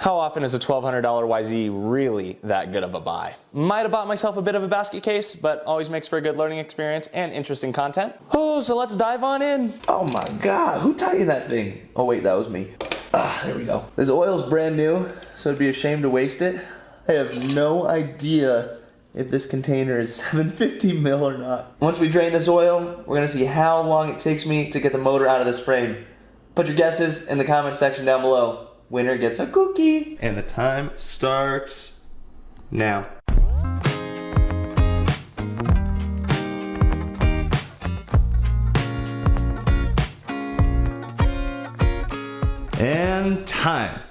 How often is a $1,200 YZ really that good of a buy? Might have bought myself a bit of a basket case, but always makes for a good learning experience and interesting content. Oh, so let's dive on in. Oh my God, who tightened that thing? Oh wait, that was me. There we go. This oil's brand new, so it'd be a shame to waste it. I have no idea if this container is 750 mil or not. Once we drain this oil, we're gonna see how long it takes me to get the motor out of this frame. Put your guesses in the comment section down below. Winner gets a cookie. And the time starts now. And time.